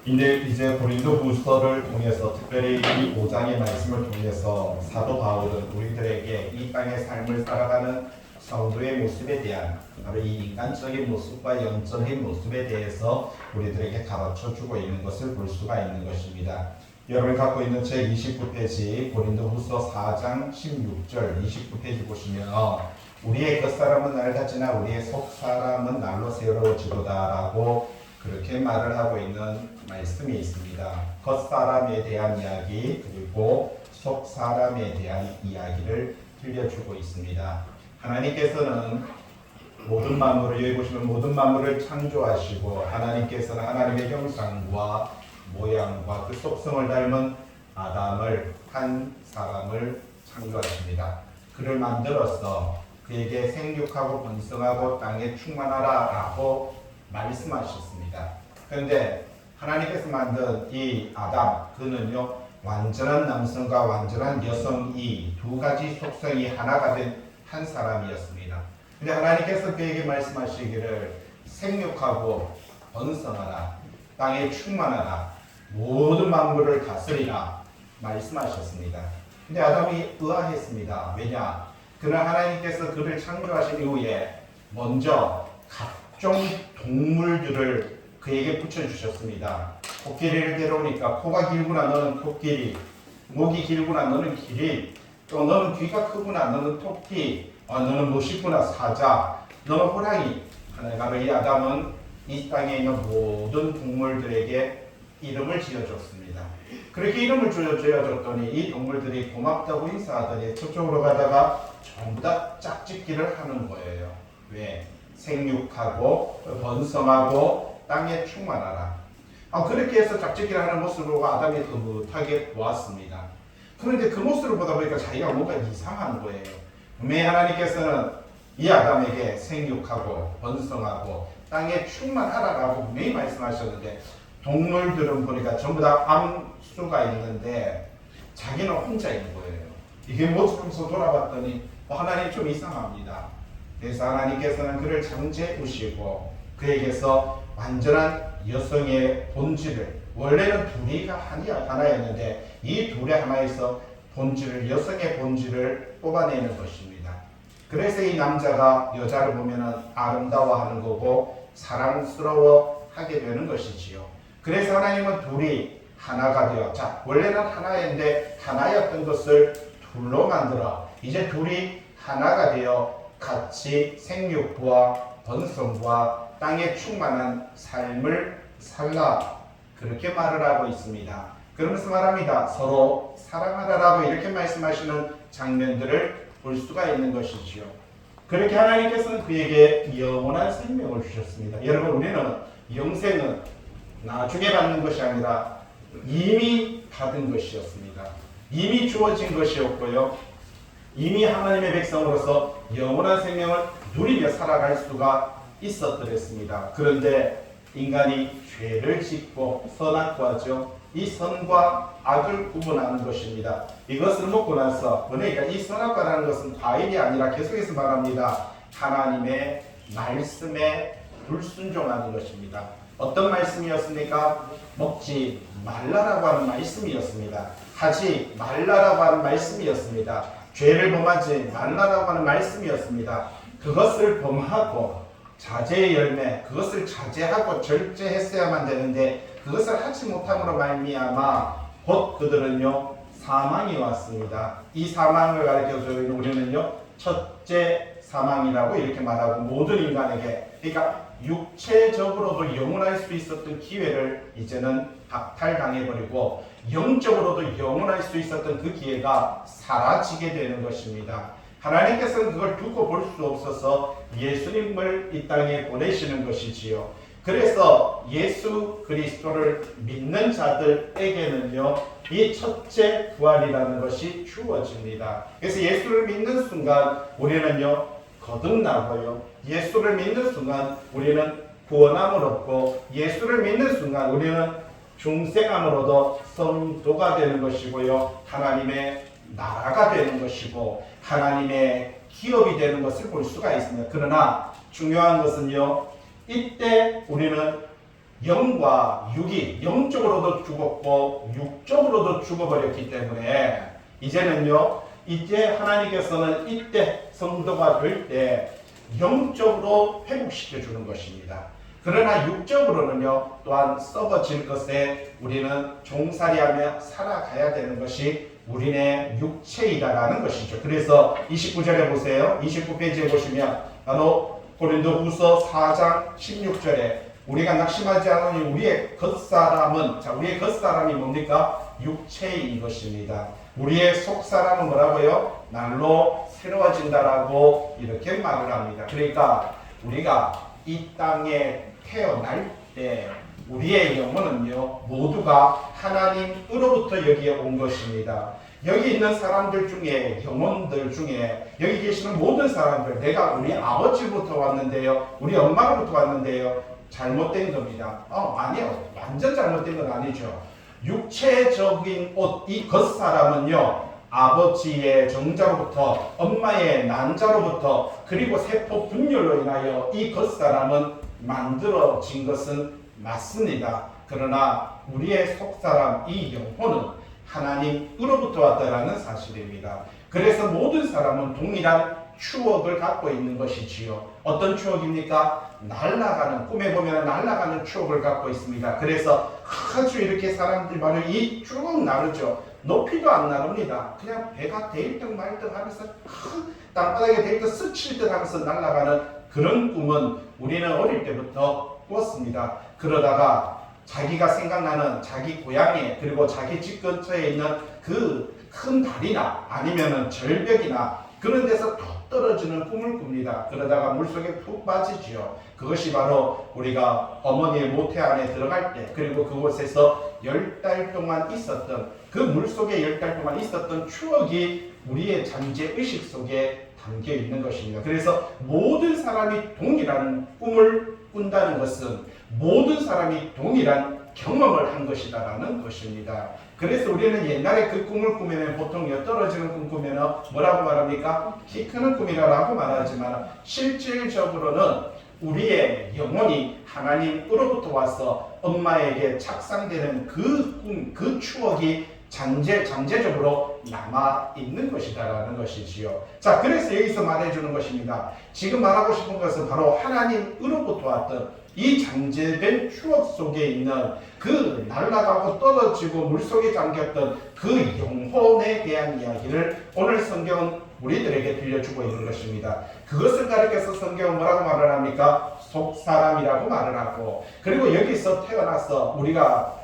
근데 이제 고린도후서를 통해서 특별히 이 5장의 말씀을 통해서 사도 바울은 우리들에게 이 땅의 삶을 살아가는 성도의 모습에 대한 바로 이 인간적인 모습과 영적인 모습에 대해서 우리들에게 가르쳐주고 있는 것을 볼 수가 있는 것입니다. 여러분 갖고 있는 제 29페이지 고린도후서 4장 16절 29페이지 보시면 우리의 겉사람은 낡아지나 우리의 속사람은 날로 새로워지도다라고 그렇게 말을 하고 있는 말씀이 있습니다. 겉사람에 대한 이야기 그리고 속사람에 대한 이야기를 들려주고 있습니다. 하나님께서는 모든 만물을 여기 보시면 모든 만물을 창조하시고 하나님께서는 하나님의 형상과 모양과 그 속성을 닮은 아담을 한 사람을 창조하십니다. 그를 만들어서 그에게 생육하고 번성하고 땅에 충만하라 라고 말씀하셨습니다. 그런데 하나님께서 만든 이 아담 그는요 완전한 남성과 완전한 여성이 두 가지 속성이 하나가 된 한 사람이었습니다. 근데 하나님께서 그에게 말씀하시기를 생육하고 번성하라 땅에 충만하라 모든 만물을 다스리라 말씀하셨습니다. 근데 아담이 의아했습니다. 왜냐? 그는 하나님께서 그를 창조하신 이후에 먼저 각종 동물들을 그에게 붙여주셨습니다. 코끼리를 데려오니까 코가 길구나 너는 코끼리, 목이 길구나 너는 기린, 또 너는 귀가 크구나 너는 토끼, 너는 멋있구나 사자, 너는 호랑이. 하나님께서 이 아담은 이 땅에 있는 모든 동물들에게 이름을 지어줬습니다. 그렇게 이름을 지어줬더니 이 동물들이 고맙다고 인사하더니 저쪽으로 가다가 전부 다 짝짓기를 하는 거예요. 왜? 생육하고 번성하고 땅에 충만하라. 그렇게 해서 짝짓기를 하는 모습을 보고 아담이 흐뭇하게 보았습니다. 그런데 그 모습을 보다 보니까 자기가 뭔가 이상한 거예요. 분명히 하나님께서는 이 아담에게 생육하고 번성하고 땅에 충만하라라고 분명히 말씀하셨는데 동물들은 보니까 전부 다 암수가 있는데 자기는 혼자 있는 거예요. 이게 뭐지 하면서 돌아봤더니 하나님 좀 이상합니다. 그래서 하나님께서는 그를 잠재우시고 그에게서 완전한 여성의 본질을 원래는 둘이가 하나였는데 이 둘의 하나에서 본질을 여성의 본질을 뽑아내는 것입니다. 그래서 이 남자가 여자를 보면 아름다워하는 거고 사랑스러워하게 되는 것이지요. 그래서 하나님은 둘이 하나가 되어 원래는 하나였는데 하나였던 것을 둘로 만들어 이제 둘이 하나가 되어 같이 생육과 번성과 땅에 충만한 삶을 살라 그렇게 말을 하고 있습니다. 그러면서 말합니다. 서로 사랑하라라고 이렇게 말씀하시는 장면들을 볼 수가 있는 것이지요. 그렇게 하나님께서는 그에게 영원한 생명을 주셨습니다. 여러분 우리는 영생은 나중에 받는 것이 아니라 이미 받은 것이었습니다. 이미 주어진 것이었고요. 이미 하나님의 백성으로서 영원한 생명을 누리며 살아갈 수가 있었더랬습니다. 그런데 인간이 죄를 짓고 선악과죠. 이 선과 악을 구분하는 것입니다. 이것을 먹고 나서 그러니까 이 선악과라는 것은 과일이 아니라 계속해서 말합니다. 하나님의 말씀에 불순종하는 것입니다. 어떤 말씀이었습니까? 먹지 말라라고 하는 말씀이었습니다. 하지 말라라고 하는 말씀이었습니다. 죄를 범하지 말라라고 하는 말씀이었습니다. 그것을 범하고 자제의 열매, 그것을 자제하고 절제했어야만 되는데 그것을 하지 못함으로 말미암아 곧 그들은요 사망이 왔습니다. 이 사망을 가르쳐주는 우리는요 첫째 사망이라고 이렇게 말하고 모든 인간에게 그러니까 육체적으로도 영원할 수 있었던 기회를 이제는 박탈당해버리고 영적으로도 영원할 수 있었던 그 기회가 사라지게 되는 것입니다. 하나님께서는 그걸 두고 볼 수 없어서 예수님을 이 땅에 보내시는 것이지요. 그래서 예수 그리스도를 믿는 자들에게는요 이 첫째 부활이라는 것이 주어집니다. 그래서 예수를 믿는 순간 우리는요 거듭나고요. 예수를 믿는 순간 우리는 구원함을 얻고 예수를 믿는 순간 우리는 중생함으로도 성도가 되는 것이고요. 하나님의 나라가 되는 것이고 하나님의 기업이 되는 것을 볼 수가 있습니다. 그러나 중요한 것은요. 이때 우리는 영과 육이 영적으로도 죽었고 육적으로도 죽어버렸기 때문에 이제는요, 이제 하나님께서는 이때 성도가 될 때 영적으로 회복시켜 주는 것입니다. 그러나 육적으로는요, 또한 썩어질 것에 우리는 종살이하며 살아가야 되는 것이 우리의 육체이다라는 것이죠. 그래서 29절에 보세요. 29페이지에 보시면 바로 고린도후서 4장 16절에 우리가 낙심하지 않으니 우리의 겉사람은, 자, 우리의 겉사람이 뭡니까? 육체인 것입니다. 우리의 속사람은 뭐라고요? 날로 새로워진다라고 이렇게 말을 합니다. 그러니까 우리가 이 땅에 태어날 때 우리의 영혼은요, 모두가 하나님으로부터 여기에 온 것입니다. 여기 있는 사람들 중에, 영혼들 중에 여기 계시는 모든 사람들, 내가 우리 아버지부터 왔는데요, 우리 엄마로부터 왔는데요, 잘못된 겁니다. 아니요, 완전 잘못된 건 아니죠. 육체적인 옷, 이 겉사람은요, 아버지의 정자로부터, 엄마의 난자로부터, 그리고 세포 분열로 인하여 이 겉사람은 만들어진 것은 맞습니다. 그러나 우리의 속사람, 이 영혼은 하나님으로부터 왔다라는 사실입니다. 그래서 모든 사람은 동일한 추억을 갖고 있는 것이지요. 어떤 추억입니까? 날아가는, 꿈에 보면 날아가는 추억을 갖고 있습니다. 그래서 아주 이렇게 사람들이 말을 쭉 나르죠. 높이도 안 나릅니다. 그냥 배가 대일등 말등 하면서 땅바닥에 대일등 스칠 듯 하면서 날아가는 그런 꿈은 우리는 어릴 때부터 꿨습니다. 그러다가 자기가 생각나는 자기 고향에, 그리고 자기 집 근처에 있는 그 큰 다리나 아니면은 절벽이나 그런 데서 툭 떨어지는 꿈을 꿉니다. 그러다가 물속에 푹 빠지지요. 그것이 바로 우리가 어머니의 모태 안에 들어갈 때, 그리고 그곳에서 10달 동안 있었던, 그 물속에 10달 동안 있었던 추억이 우리의 잠재의식 속에 담겨 있는 것입니다. 그래서 모든 사람이 동일한 꿈을 꾼다는 것은 모든 사람이 동일한 경험을 한 것이다라는 것입니다. 그래서 우리는 옛날에 그 꿈을 꾸면 보통 떨어지는 꿈 꾸면 뭐라고 말합니까? 키 크는 꿈이라고 말하지만 실질적으로는 우리의 영혼이 하나님으로부터 와서 엄마에게 착상되는 그 꿈, 그 추억이 잠재적으로 남아있는 것이다라는 것이지요. 자, 그래서 여기서 말해주는 것입니다. 지금 말하고 싶은 것은 바로 하나님으로부터 왔던 이 잠재된 추억 속에 있는 그 날아가고 떨어지고 물속에 잠겼던 그 영혼에 대한 이야기를 오늘 성경은 우리들에게 들려주고 있는 것입니다. 그것을 가리켜서 성경은 뭐라고 말을 합니까? 속사람이라고 말을 하고, 그리고 여기서 태어나서 우리가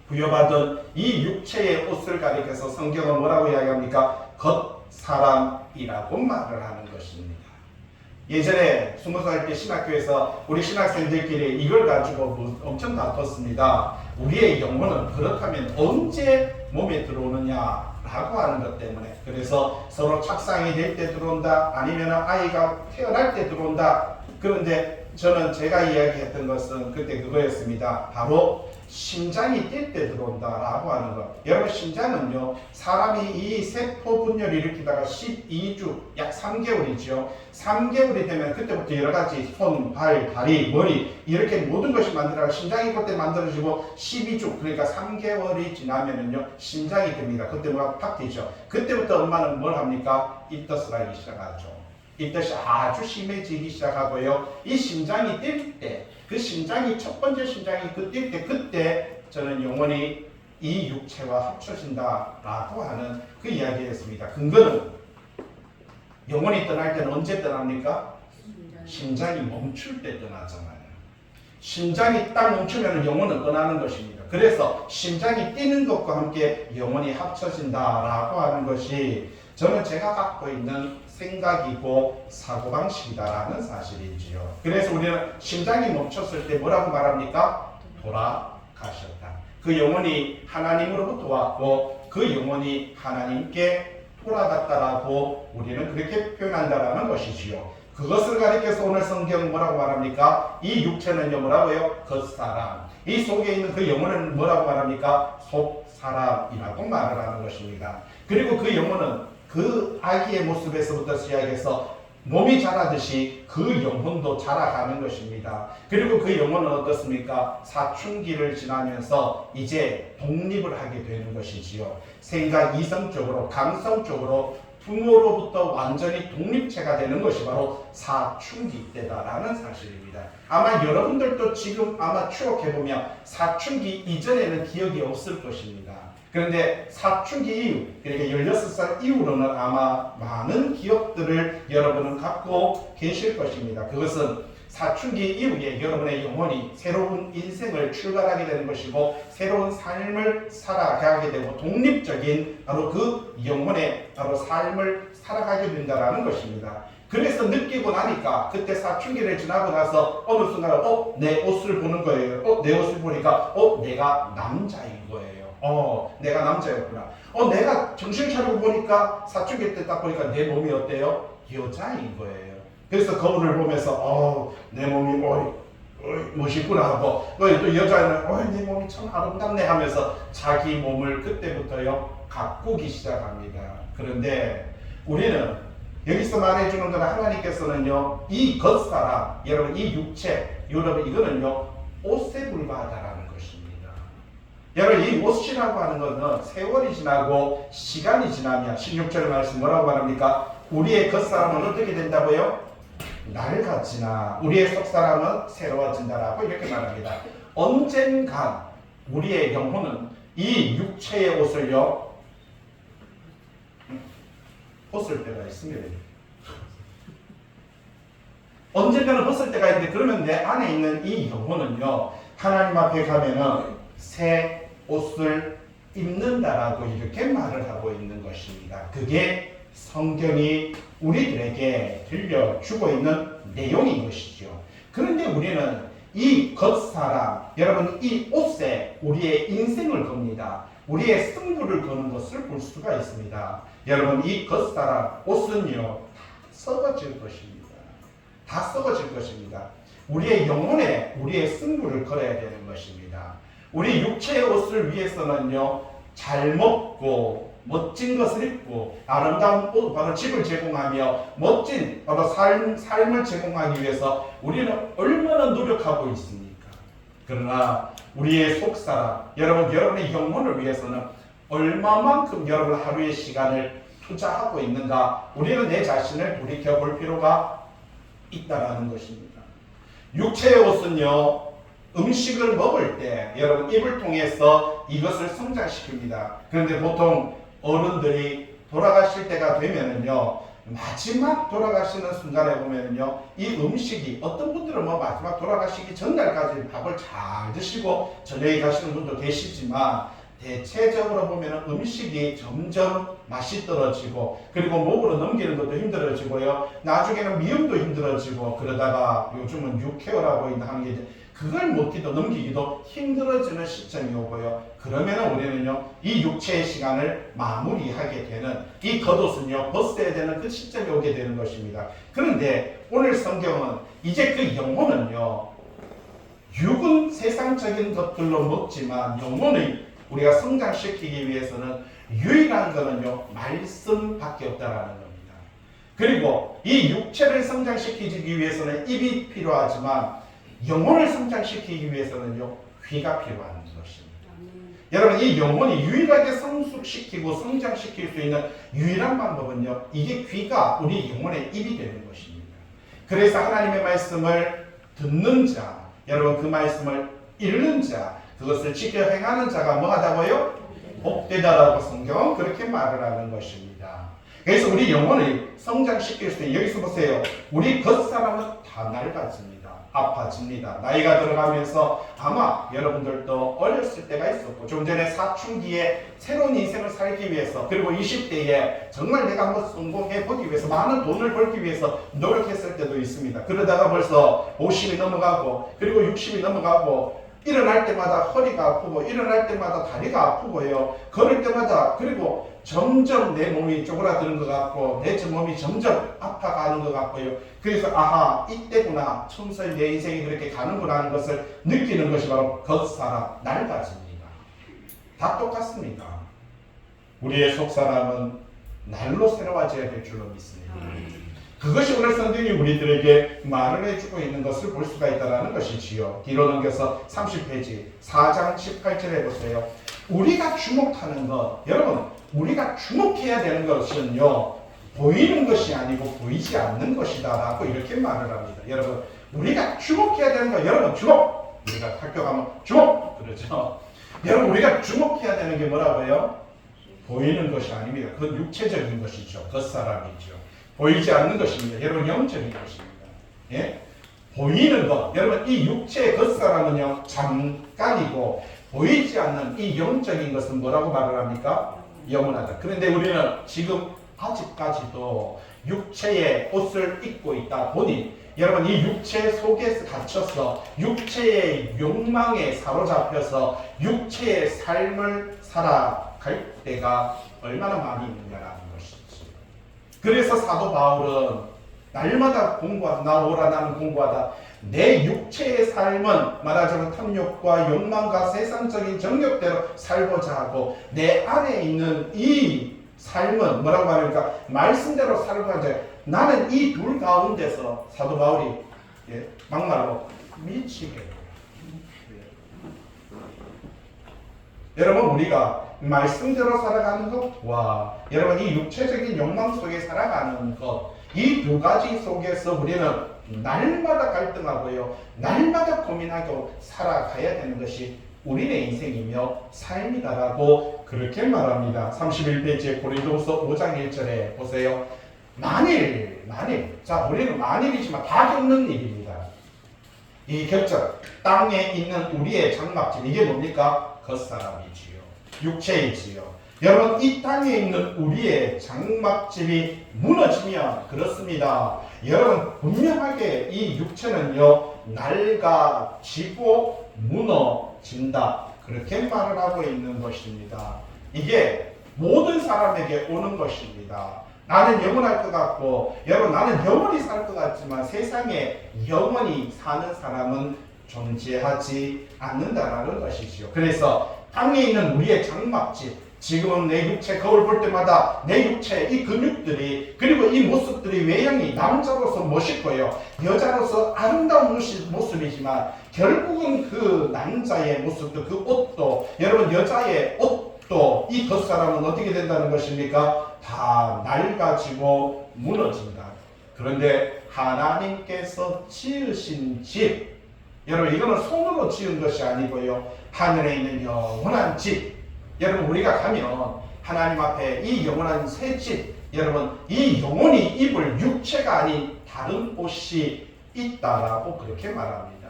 부여받은 이 육체의 옷을 가리켜서 성경은 뭐라고 이야기합니까? 겉사람이라고 말을 하는 것입니다. 예전에 20살 때 신학교에서 우리 신학생들끼리 이걸 가지고 엄청 다퉜습니다. 우리의 영혼은 그렇다면 언제 몸에 들어오느냐라고 하는 것 때문에, 그래서 서로 착상이 될 때 들어온다, 아니면 아이가 태어날 때 들어온다. 그런데 저는 제가 이야기했던 것은 그때 그거였습니다. 바로 심장이 뛸 때 들어온다라고 하는 것. 여러분, 심장은요, 사람이 이 세포 분열을 일으키다가 12주, 약 3개월이죠. 3개월이 되면 그때부터 여러 가지 손, 발, 다리, 머리 이렇게 모든 것이 만들어가 심장이 그때 만들어지고 12주, 그러니까 3개월이 지나면은요, 심장이 됩니다. 그때 뭐가 팍 뛰죠. 그때부터 엄마는 뭘 합니까? 입덧을 하기 시작하죠. 입덧이 아주 심해지기 시작하고요. 이 심장이 뛸 때, 그 심장이 첫 번째 심장이 뛸 때, 그때 저는 영혼이 이 육체와 합쳐진다라고 하는 그 이야기였습니다. 근거는 영혼이 떠날 때는 언제 떠납니까? 심장이 멈출 때 떠나잖아요. 심장이 딱 멈추면 영혼은 떠나는 것입니다. 그래서 심장이 뛰는 것과 함께 영혼이 합쳐진다라고 하는 것이 저는 제가 갖고 있는 생각이고 사고방식이다라는 사실이지요. 그래서 우리는 심장이 멈췄을 때 뭐라고 말합니까? 돌아가셨다. 그 영혼이 하나님으로부터 왔고 그 영혼이 하나님께 돌아갔다라고 우리는 그렇게 표현한다라는 것이지요. 그것을 가리켜서 오늘 성경은 뭐라고 말합니까? 이 육체는요 뭐라고요? 겉사람. 이 속에 있는 그 영혼은 뭐라고 말합니까? 속사람이라고 말을 하는 것입니다. 그리고 그 영혼은 그 아기의 모습에서부터 시작해서 몸이 자라듯이 그 영혼도 자라가는 것입니다. 그리고 그 영혼은 어떻습니까? 사춘기를 지나면서 이제 독립을 하게 되는 것이지요. 생각 이성적으로, 감성적으로 부모로부터 완전히 독립체가 되는 것이 바로 사춘기 때다라는 사실입니다. 아마 여러분들도 지금 아마 추억해보면 사춘기 이전에는 기억이 없을 것입니다. 그런데 사춘기 이후, 그러니까 16살 이후로는 아마 많은 기억들을 여러분은 갖고 계실 것입니다. 그것은 사춘기 이후에 여러분의 영혼이 새로운 인생을 출발하게 되는 것이고 새로운 삶을 살아가게 되고 독립적인 바로 그 영혼의 바로 삶을 살아가게 된다는 것입니다. 그래서 느끼고 나니까 그때 사춘기를 지나고 나서 어느 순간 내 옷을 보는 거예요. 내 옷을 보니까 내가 남자인 거예요. 내가 남자였구나. 내가 정신 차리고 보니까 사춘기 때 딱 보니까 내 몸이 어때요? 여자인 거예요. 그래서 거울을 보면서 내 몸이 멋있구나 하고 또 여자는 내 몸이 참 아름답네 하면서 자기 몸을 그때부터요 가꾸기 시작합니다. 그런데 우리는 여기서 말해주는 건 하나님께서는요 이 겉사람 여러분 이 육체 여러분 이거는요 옷에 불과하다라는 것입니다. 여러분 이 옷이라고 하는 것은 세월이 지나고 시간이 지나면 16절 말씀 뭐라고 말합니까? 우리의 겉사람은 어떻게 된다고요? 낡아지나 우리의 속사람은 새로워진다라고 이렇게 말합니다. 언젠간 우리의 영혼은 이 육체의 옷을요 벗을 때가 있습니다. 언젠가는 벗을 때가 있는데 그러면 내 안에 있는 이 영혼은요 하나님 앞에 가면은 새 옷을 입는다라고 이렇게 말을 하고 있는 것입니다. 그게 성경이 우리들에게 들려주고 있는 내용인 것이죠. 그런데 우리는 이 겉사람, 여러분 이 옷에 우리의 인생을 겁니다. 우리의 승부를 거는 것을 볼 수가 있습니다. 여러분 이 겉사람, 옷은요 다 썩어질 것입니다. 다 썩어질 것입니다. 우리의 영혼에 우리의 승부를 걸어야 되는 것입니다. 우리 육체의 옷을 위해서는요 잘 먹고 멋진 것을 입고 아름다운 옷, 바로 집을 제공하며 멋진 바로 삶을 제공하기 위해서 우리는 얼마나 노력하고 있습니까? 그러나 우리의 속사람, 여러분의 영혼을 위해서는 얼마만큼 여러분 하루의 시간을 투자하고 있는가? 우리는 내 자신을 돌이켜볼 필요가 있다라는 것입니다. 육체의 옷은요 음식을 먹을 때 여러분 입을 통해서 이것을 성장시킵니다. 그런데 보통 어른들이 돌아가실 때가 되면은요 마지막 돌아가시는 순간에 보면은요 이 음식이 어떤 분들은 마지막 돌아가시기 전날까지 밥을 잘 드시고 저녁에 가시는 분도 계시지만 대체적으로 보면은 음식이 점점 맛이 떨어지고 그리고 목으로 넘기는 것도 힘들어지고요 나중에는 미음도 힘들어지고 그러다가 요즘은 6개월하고 하는 게 그걸 먹기도 넘기기도 힘들어지는 시점이 오고요. 그러면 우리는요 이 육체의 시간을 마무리하게 되는 이 겉옷은요 벗어야 되는 그 시점이 오게 되는 것입니다. 그런데 오늘 성경은 이제 그 영혼은요 육은 세상적인 것들로 먹지만 영혼을 우리가 성장시키기 위해서는 유일한 것은요 말씀밖에 없다라는 겁니다. 그리고 이 육체를 성장시키기 위해서는 입이 필요하지만 영혼을 성장시키기 위해서는요 귀가 필요한 것입니다. 여러분 이 영혼이 유일하게 성숙시키고 성장시킬 수 있는 유일한 방법은요 이게 귀가 우리 영혼의 입이 되는 것입니다. 그래서 하나님의 말씀을 듣는 자, 여러분 그 말씀을 읽는 자, 그것을 지켜 행하는 자가 뭐하다고요? 복되다라고 성경은 그렇게 말을 하는 것입니다. 그래서 우리 영혼을 성장시킬 수 있는, 여기서 보세요. 우리 겉사람은 다 낡아집니다. 아파집니다. 나이가 들어가면서 아마 여러분들도 어렸을 때가 있었고 좀 전에 사춘기에 새로운 인생을 살기 위해서 그리고 20대에 정말 내가 한번 성공해보기 위해서 많은 돈을 벌기 위해서 노력했을 때도 있습니다. 그러다가 벌써 50이 넘어가고 그리고 60이 넘어가고 일어날 때마다 허리가 아프고 일어날 때마다 다리가 아프고요. 걸을 때마다 그리고 점점 내 몸이 쪼그라드는 것 같고 내 몸이 점점 아파가는 것 같고요. 그래서 아하 이때구나 천천히 내 인생이 그렇게 가는구나 하는 것을 느끼는 것이 바로 겉사람 낡아집니다. 다 똑같습니다. 우리의 속사람은 날로 새로워져야 될 줄로 믿습니다. 그것이 오늘 성경이 우리들에게 말을 해주고 있는 것을 볼 수가 있다는 것이지요. 뒤로 넘겨서 30페이지 4장 18절에 보세요. 우리가 주목하는 것, 여러분 우리가 주목해야 되는 것은요 보이는 것이 아니고 보이지 않는 것이다 라고 이렇게 말을 합니다. 여러분 우리가 주목해야 되는 것, 여러분 주목! 우리가 학교 가면 주목! 그러죠. 여러분 우리가 주목해야 되는 게 뭐라고요? 보이는 것이 아닙니다. 그건 육체적인 것이죠. 겉사람이죠. 보이지 않는 것입니다. 여러분 영적인 것입니다. 예? 보이는 것, 여러분 이 육체의 겉사람은요 잠깐이고 보이지 않는 이 영적인 것은 뭐라고 말을 합니까? 영원하다. 그런데 우리는 지금 아직까지도 육체의 옷을 입고 있다 보니 여러분 이 육체 속에서 갇혀서 육체의 욕망에 사로잡혀서 육체의 삶을 살아갈 때가 얼마나 많이 있느냐라는 것이지. 그래서 사도 바울은 날마다 공부하다, 나 오라 나는 공부하다. 내 육체의 삶은 말하자면 탐욕과 욕망과 세상적인 정욕대로 살고자 하고 내 안에 있는 이 삶은 뭐라고 말합니까? 말씀대로 살고자 하죠. 나는 이 둘 가운데서 사도 바울이 막말로 미치게. 여러분 우리가 말씀대로 살아가는 것과 여러분 이 육체적인 욕망 속에 살아가는 것, 이 두 가지 속에서 우리는 날마다 갈등하고요, 날마다 고민하고 살아가야 되는 것이 우리의 인생이며 삶이다라고 그렇게 말합니다. 31페이지에 고린도후서 5장 1절에 보세요. 만일 자 우리는 만일이지만 다 겪는 일입니다. 이 격절 땅에 있는 우리의 장막집 이게 뭡니까? 겉사람이지요. 육체이지요. 여러분 이 땅에 있는 우리의 장막집이 무너지면 그렇습니다. 여러분 분명하게 이 육체는요 낡아지고 무너진다. 그렇게 말을 하고 있는 것입니다. 이게 모든 사람에게 오는 것입니다. 나는 영원할 것 같고 여러분 나는 영원히 살 것 같지만 세상에 영원히 사는 사람은 존재하지 않는다라는 것이지요. 그래서 땅에 있는 우리의 장막집, 지금은 내 육체 거울 볼 때마다 내 육체 이 근육들이 그리고 이 모습들이 외형이 남자로서 멋있고요 여자로서 아름다운 모습이지만 결국은 그 남자의 모습도 그 옷도 여러분 여자의 옷도 이 겉사람은 어떻게 된다는 것입니까? 다 낡아지고 무너진다. 그런데 하나님께서 지으신 집, 여러분 이거는 손으로 지은 것이 아니고요 하늘에 있는 영원한 집, 여러분 우리가 가면 하나님 앞에 이 영원한 새 집, 여러분 이 영혼이 입을 육체가 아닌 다른 옷이 있다라고 그렇게 말합니다.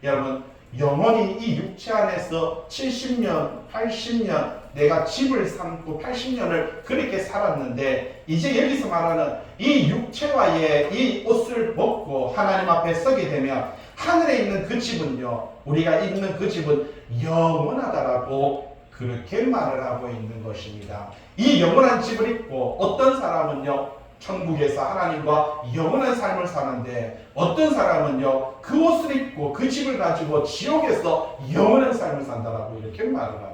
여러분 영혼이 이 육체 안에서 70년, 80년 내가 집을 삼고 80년을 그렇게 살았는데 이제 여기서 말하는 이 육체와의 이 옷을 벗고 하나님 앞에 서게 되면 하늘에 있는 그 집은요 우리가 입는 그 집은 영원하다라고 그렇게 말을 하고 있는 것입니다. 이 영원한 집을 입고 어떤 사람은요 천국에서 하나님과 영원한 삶을 사는데 어떤 사람은요 그 옷을 입고 그 집을 가지고 지옥에서 영원한 삶을 산다라고 이렇게 말을 합니다.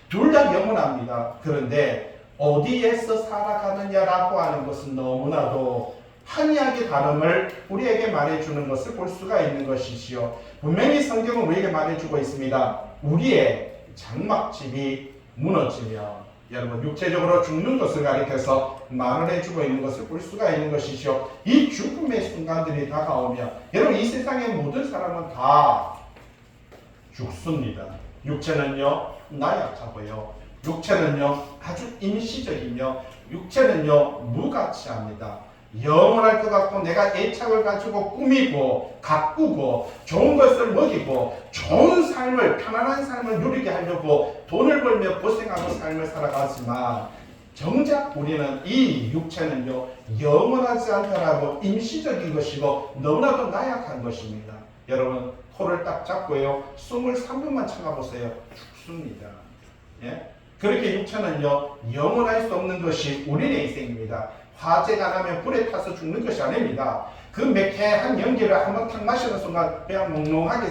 둘 다 영원합니다. 그런데 어디에서 살아가느냐라고 하는 것은 너무나도 한이하게 다름을 우리에게 말해주는 것을 볼 수가 있는 것이지요. 분명히 성경은 우리에게 말해주고 있습니다. 우리의 장막집이 무너지면 여러분 육체적으로 죽는 것을 가리켜서 말을 해주고 있는 것을 볼 수가 있는 것이죠. 이 죽음의 순간들이 다가오면 여러분 이 세상의 모든 사람은 다 죽습니다. 육체는요 나약하고요 육체는요 아주 임시적이며 육체는요 무가치합니다. 영원할 것 같고 내가 애착을 가지고 꾸미고 가꾸고 좋은 것을 먹이고 좋은 삶을 편안한 삶을 누리게 하려고 돈을 벌며 고생하고 삶을 살아가지만 정작 우리는 이 육체는요 영원하지 않다라고 임시적인 것이고 너무나도 나약한 것입니다. 여러분 코를 딱 잡고요 숨을 3분만 참아보세요. 죽습니다. 예? 그렇게 육체는요 영원할 수 없는 것이 우리의 인생입니다. 화재가 나면 불에 타서 죽는 것이 아닙니다. 그 매캐한 연기를 한번 탁 마시는 순간 그냥 몽롱하게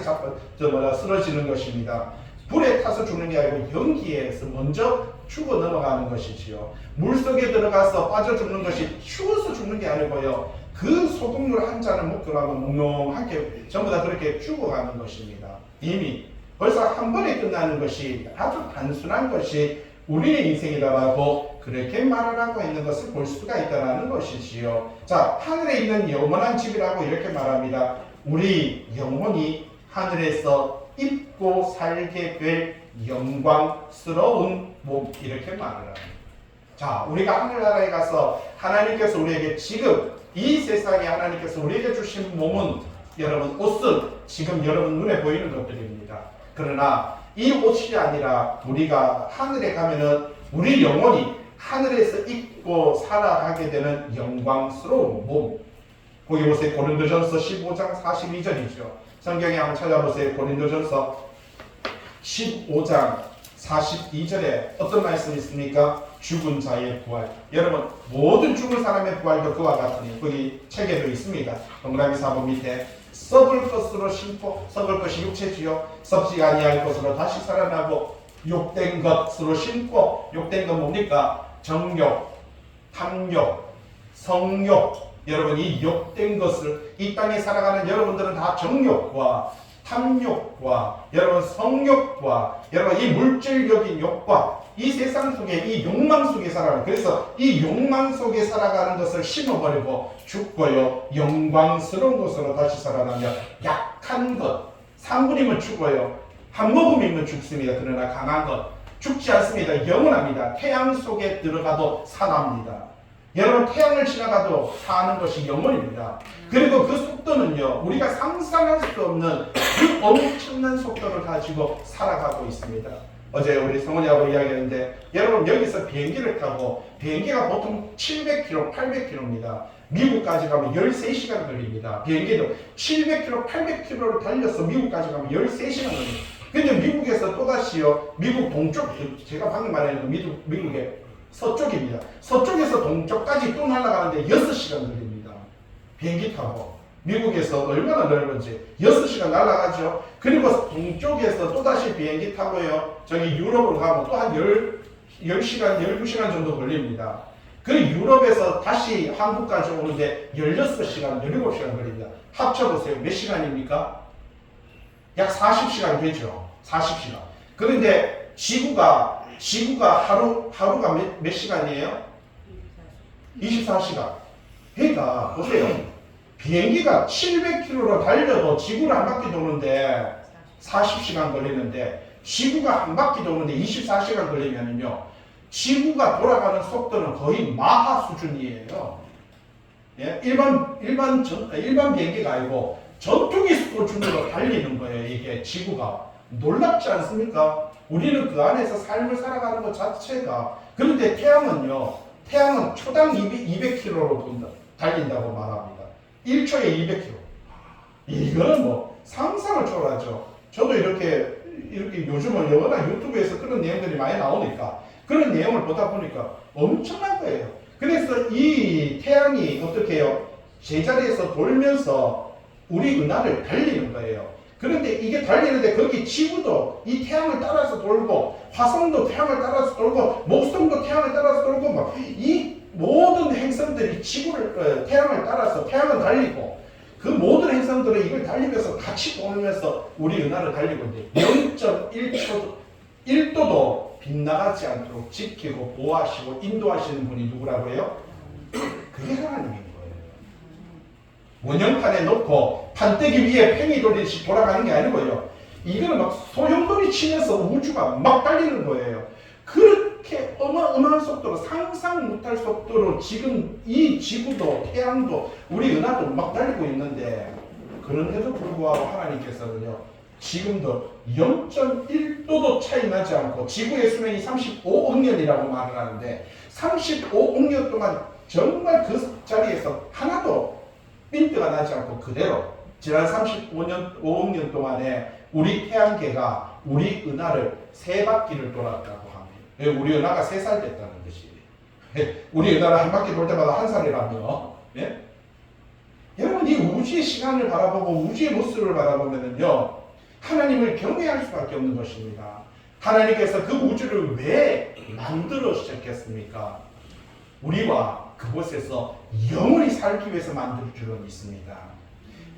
쓰러지는 것입니다. 불에 타서 죽는 게 아니고 연기에서 먼저 죽어 넘어가는 것이지요. 물속에 들어가서 빠져 죽는 것이 추워서 죽는 게 아니고요 그 소금물 한 잔을 먹고 나면 몽롱하게 전부 다 그렇게 죽어가는 것입니다. 이미 벌써 한 번에 끝나는 것이 아주 단순한 것이 우리의 인생이다라고 그렇게 말을 하고 있는 것을 볼 수가 있다는 것이지요. 자, 하늘에 있는 영원한 집이라고 이렇게 말합니다. 우리 영혼이 하늘에서 입고 살게 될 영광스러운 몸, 이렇게 말을 합니다. 자, 우리가 하늘나라에 가서 하나님께서 우리에게 지금 이 세상에 하나님께서 우리에게 주신 몸은, 여러분, 옷은 지금 여러분 눈에 보이는 것들입니다. 그러나 이 옷이 아니라 우리가 하늘에 가면은 우리 영혼이 하늘에서 입고 살아가게 되는 영광스러운 몸. 거기 보세요. 고린도전서 15장 42절이죠. 성경에 한번 찾아보세요. 고린도전서 15장 42절에 어떤 말씀이 있습니까? 죽은 자의 부활. 여러분, 모든 죽은 사람의 부활도 그와 같으니, 거기 책에도 있습니다. 동그라미 4번 밑에 썩을 것으로 심고, 썩을 것이 육체지요. 썩지 아니할 것으로 다시 살아나고, 욕된 것으로 심고. 욕된 건 뭡니까? 정욕, 탐욕, 성욕. 여러분, 이 욕된 것을, 이 땅에 살아가는 여러분들은 다 정욕과 탐욕과 여러분 성욕과 여러분 이 물질적인 욕과 이 세상 속에 이 욕망 속에 살아가는, 그래서 이 욕망 속에 살아가는 것을 심어버리고 죽고요, 영광스러운 것으로 다시 살아나며 약한 것, 3분이면 죽어요, 한 모금이면 죽습니다. 그러나 강한 것 죽지 않습니다. 영원합니다. 태양 속에 들어가도 살아납니다. 여러분, 태양을 지나가도 사는 것이 영원입니다. 그리고 그 속도는요, 우리가 상상할 수 없는 그 엄청난 속도를 가지고 살아가고 있습니다. 어제 우리 성원이하고 이야기했는데, 여러분 여기서 비행기를 타고, 비행기가 보통 700km, 800km입니다. 미국까지 가면 13시간 걸립니다. 비행기도 700km, 800km를 달려서 미국까지 가면 13시간 걸립니다. 근데 미국에서 또다시요, 미국 동쪽, 제가 방금 말했는 미국의 서쪽입니다. 서쪽에서 동쪽까지 또 날아가는데 6시간 걸립니다. 비행기 타고. 미국에서 얼마나 넓은지 6시간 날아가죠. 그리고 동쪽에서 또다시 비행기 타고요, 저기 유럽으로 가면 또 한 10시간, 12시간 정도 걸립니다. 그 유럽에서 다시 한국까지 오는데 16시간, 17시간 걸립니다. 합쳐보세요. 몇 시간입니까? 약 40시간 되죠. 40시간. 그런데 지구가 하루가 몇 시간이에요? 24시간. 그러니까 보세요. 비행기가 700km로 달려도 지구를 한 바퀴 도는데 40시간 걸리는데, 지구가 한 바퀴 도는데 24시간 걸리면요, 지구가 돌아가는 속도는 거의 마하 수준이에요. 예? 일반 비행기가 아니고 전투기 수준으로 달리는 거예요. 이게 지구가. 놀랍지 않습니까? 우리는 그 안에서 삶을 살아가는 것 자체가. 그런데 태양은 초당 200km로 달린다고 말합니다. 1초에 200km. 이거는 뭐 상상을 초월하죠. 저도 이렇게 요즘은 워낙 유튜브에서 그런 내용들이 많이 나오니까, 그런 내용을 보다 보니까 엄청난 거예요. 그래서 이 태양이 어떻게 해요? 제자리에서 돌면서 우리 은하를 달리는 거예요. 그런데 이게 달리는데 거기 지구도 이 태양을 따라서 돌고, 화성도 태양을 따라서 돌고, 목성도 태양을 따라서 돌고, 막 이 모든 행성들이 태양을 따라서, 태양은 달리고, 그 모든 행성들은 이걸 달리면서 같이 돌면서 우리 은하를 달리고 있는데 0.1도도 빗나가지 않도록 지키고 보호하시고 인도하시는 분이 누구라고 해요? 그게 하나님인 거예요. 원형판에 놓고 판때기 위에 팽이 돌리듯이 돌아가는 게 아니고요, 이거는 막 소용돌이 치면서 우주가 막 달리는 거예요. 그렇게 어마어마한 속도로, 상상 못할 속도로 지금 이 지구도 태양도 우리 은하도 막 달리고 있는데, 그런데도 불구하고 하나님께서는요, 지금도 0.1도도 차이 나지 않고, 지구의 수명이 35억 년이라고 말을 하는데 35억 년 동안 정말 그 자리에서 하나도 빈트가 나지 않고 그대로 지난 35억 년 동안에 우리 태양계가 우리 은하를 3바퀴를 돌았다고 합니다. 우리 은하가 3살 됐다는 것이. 우리 은하를 한 바퀴 돌 때마다 1살이라며. 예? 여러분, 이 우주의 시간을 바라보고 우주의 모습을 바라보면요, 하나님을 경외할 수밖에 없는 것입니다. 하나님께서 그 우주를 왜 만들어 주셨겠습니까? 우리와 그곳에서 영원히 살기 위해서 만들 줄은 있습니다.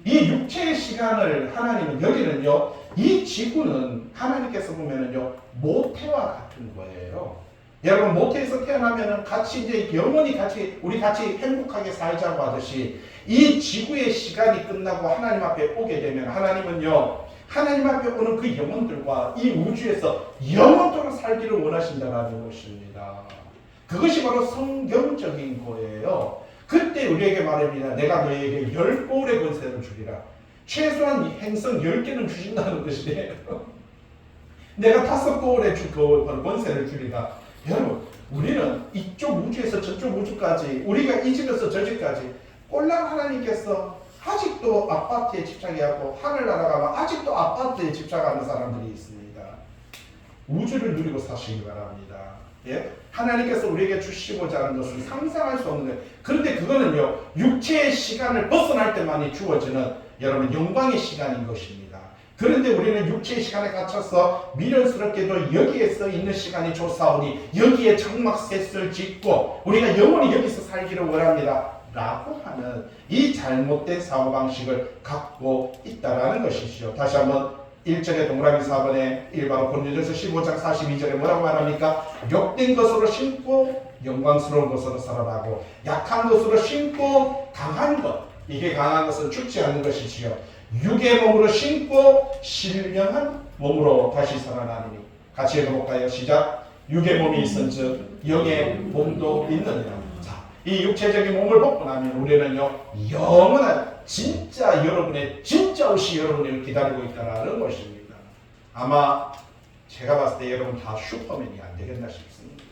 이 육체의 시간을 하나님은 여기는요, 이 지구는 하나님께서 보면은요, 모태와 같은 거예요. 여러분, 모태에서 태어나면은 같이 이제 영원히 우리 같이 행복하게 살자고 하듯이 이 지구의 시간이 끝나고 하나님 앞에 오게 되면 하나님은요, 하나님 앞에 오는 그 영혼들과 이 우주에서 영원토록 살기를 원하신다는 것입니다. 그것이 바로 성경적인 거예요. 그때 우리에게 말합니다. 내가 너에게 10골의 권세를 주리라. 최소한 행성 10개는 주신다는 것이에요. 내가 5골의 권세를 주리라. 여러분, 우리는 이쪽 우주에서 저쪽 우주까지, 우리가 이 집에서 저 집까지 꼴랑 하나님께서 아직도 아파트에 집착하고 하늘 날아가면 아직도 아파트에 집착하는 사람들이 있습니다. 우주를 누리고 사시기 바랍니다. 예? 하나님께서 우리에게 주시고자 하는 것은 상상할 수 없는데, 그런데 그거는요, 육체의 시간을 벗어날 때만이 주어지는 여러분 영광의 시간인 것입니다. 그런데 우리는 육체의 시간에 갇혀서 미련스럽게도 여기에 써 있는 시간이 좋사오니 여기에 장막셋을 짓고 우리가 영원히 여기서 살기를 원합니다 라고 하는 이 잘못된 사고방식을 갖고 있다라는 것이죠. 다시 한번 1절의 동그라미 4번에 일바로 고린도전서 15장 42절에 뭐라고 말합니까? 욕된 것으로 심고 영광스러운 것으로 살아나고 약한 것으로 심고 강한 것, 이게 강한 것은 죽지 않는 것이지요. 육의 몸으로 심고 신령한 몸으로 다시 살아나니. 같이 읽어볼까요? 시작. 육의 몸이 있은즉 영의 몸도 있느니라. 자, 이 육체적인 몸을 벗고 나면 우리는요, 영원한 진짜 여러분의 진짜 옷이 여러분을 기다리고 있다는 것입니다. 아마 제가 봤을 때 여러분 다 슈퍼맨이 안 되겠나 싶습니다.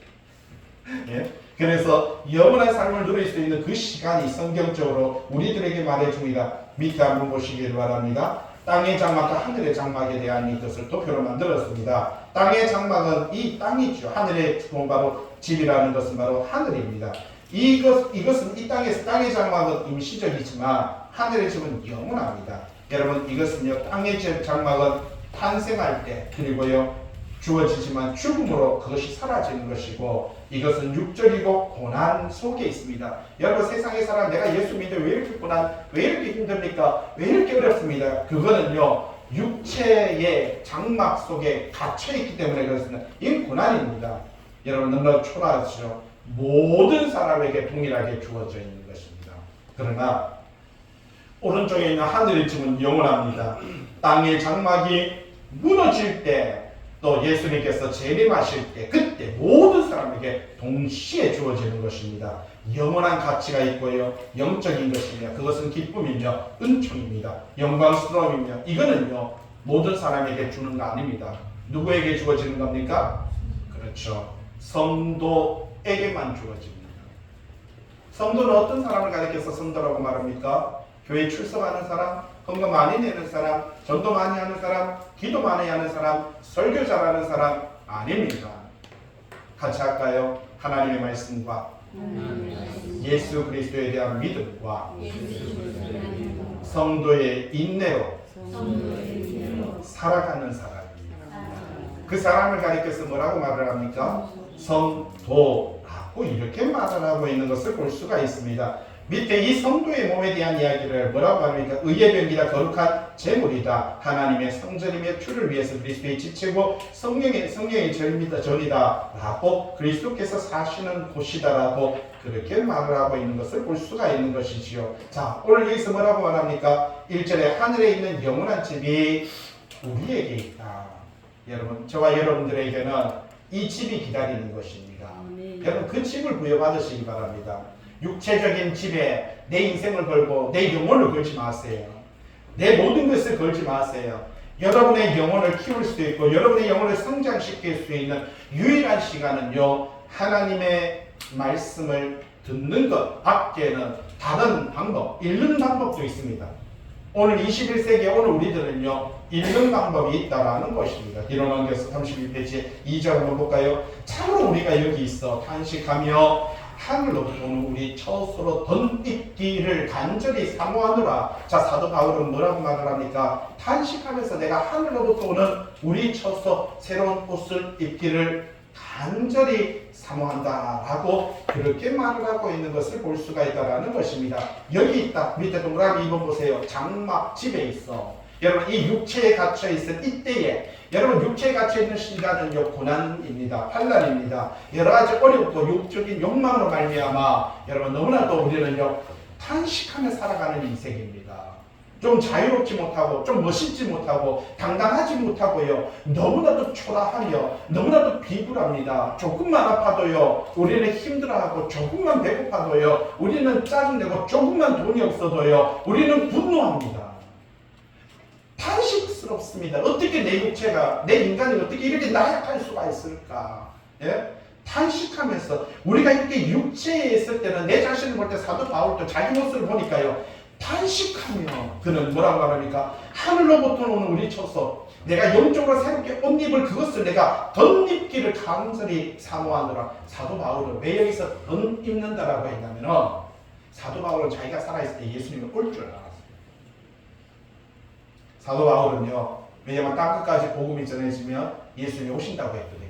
예? 그래서 영원한 삶을 누릴 수 있는 그 시간이 성경적으로 우리들에게 말해줍니다. 밑에 한번 보시길 바랍니다. 땅의 장막과 하늘의 장막에 대한 이것을 도표로 만들었습니다. 땅의 장막은 이 땅이죠. 하늘의 바로 집이라는 것은 바로 하늘입니다. 이것은 이 땅의 장막은 임시적이지만 하늘의 집은 영원합니다. 여러분, 이것은요, 땅의 장막은 탄생할 때 그리고요 주어지지만 죽음으로 그것이 사라지는 것이고, 이것은 육적이고 고난 속에 있습니다. 여러분, 세상에 살아 내가 예수 믿는데 왜 이렇게 왜 이렇게 힘듭니까? 왜 이렇게 어렵습니다? 그거는요, 육체의 장막 속에 갇혀있기 때문에 그렇습니다. 이건 고난입니다. 여러분, 너무나 초라하죠. 모든 사람에게 동일하게 주어져 있는 것입니다. 그러나 오른쪽에 있는 하늘의 집은 영원합니다. 땅의 장막이 무너질 때, 또 예수님께서 재림하실 때, 그때 모든 사람에게 동시에 주어지는 것입니다. 영원한 가치가 있고요, 영적인 것이며, 그것은 기쁨이며 은총입니다. 영광스러움이며, 이거는요 모든 사람에게 주는 거 아닙니다. 누구에게 주어지는 겁니까? 그렇죠, 성도에게만 주어집니다. 성도는 어떤 사람을 가리켜서 성도라고 말합니까? 교회 출석하는 사람, 헌금 많이 내는 사람, 전도 많이 하는 사람, 기도 많이 하는 사람, 설교 잘하는 사람 아닙니다. 같이 할까요? 하나님의 말씀과 예수 그리스도에 대한 믿음과 성도의 인내로 살아가는 사람입니다. 그 사람을 가리켜서 뭐라고 말을 합니까? 성도라고 이렇게 말을 하고 있는 것을 볼 수가 있습니다. 밑에 이 성도의 몸에 대한 이야기를 뭐라고 합니까? 의의 병기다, 거룩한 제물이다, 하나님의 성전이며 주를 위해서 그리스도의 지체고 성령의 전이다 라고, 그리스도께서 사시는 곳이다 라고 그렇게 말을 하고 있는 것을 볼 수가 있는 것이지요. 자, 오늘 여기서 뭐라고 말합니까? 1절에 하늘에 있는 영원한 집이 우리에게 있다. 여러분, 저와 여러분들에게는 이 집이 기다리는 것입니다. 여러분, 그 집을 부여받으시기 바랍니다. 육체적인 집에 내 인생을 걸고 내 영혼을 걸지 마세요. 내 모든 것을 걸지 마세요. 여러분의 영혼을 키울 수 있고 여러분의 영혼을 성장시킬 수 있는 유일한 시간은요, 하나님의 말씀을 듣는 것 밖에는 다른 방법, 읽는 방법도 있습니다. 오늘 21세기에 오늘 우리들은요, 읽는 방법이 있다라는 것입니다. 디도마서 31페이지 2절 한번 볼까요? 참으로 우리가 여기 있어 탄식하며 하늘로부터 오는 우리 처소로 덧입기를 간절히 사모하노라. 자, 사도 바울은 뭐라고 말을 합니까? 탄식하면서 내가 하늘로부터 오는 우리 처소 새로운 옷을 입기를 간절히 사모한다라고 그렇게 말을 하고 있는 것을 볼 수가 있다라는 것입니다. 여기 있다. 밑에 동그라미 2번 보세요. 장막 집에 있어. 여러분 이 육체에 갇혀 있을 이때에 여러분 육체에 갇혀 있는 시간은요 고난입니다. 환난입니다. 여러 가지 어렵고 육적인 욕망으로 말미암아 여러분 너무나도 우리는요 탄식하며 살아가는 인생입니다. 좀 자유롭지 못하고 좀 멋있지 못하고 당당하지 못하고요 너무나도 초라하며 너무나도 비굴합니다. 조금만 아파도요 우리는 힘들어하고 조금만 배고파도요 우리는 짜증내고 조금만 돈이 없어도요 우리는 분노합니다. 탄식스럽습니다. 어떻게 내 육체가 내 인간이 어떻게 이렇게 나약할 수가 있을까? 예? 탄식하면서 우리가 이렇게 육체에 있을 때는 내 자신을 볼 때 사도 바울도 자기 모습을 보니까요 탄식하며 그는 뭐라고 말합니까? 하늘로부터 오는 우리 처소 내가 영적으로 새롭게 옷 입을 그것을 내가 덧입기를 간절히 사모하느라. 사도 바울은 왜 여기서 덧입는다라고 했냐면 사도 바울은 자기가 살아있을 때 예수님이 올 줄 알았어요. 사도 바울은요 왜냐하면 땅끝까지 복음이 전해지면 예수님이 오신다고 했거든요.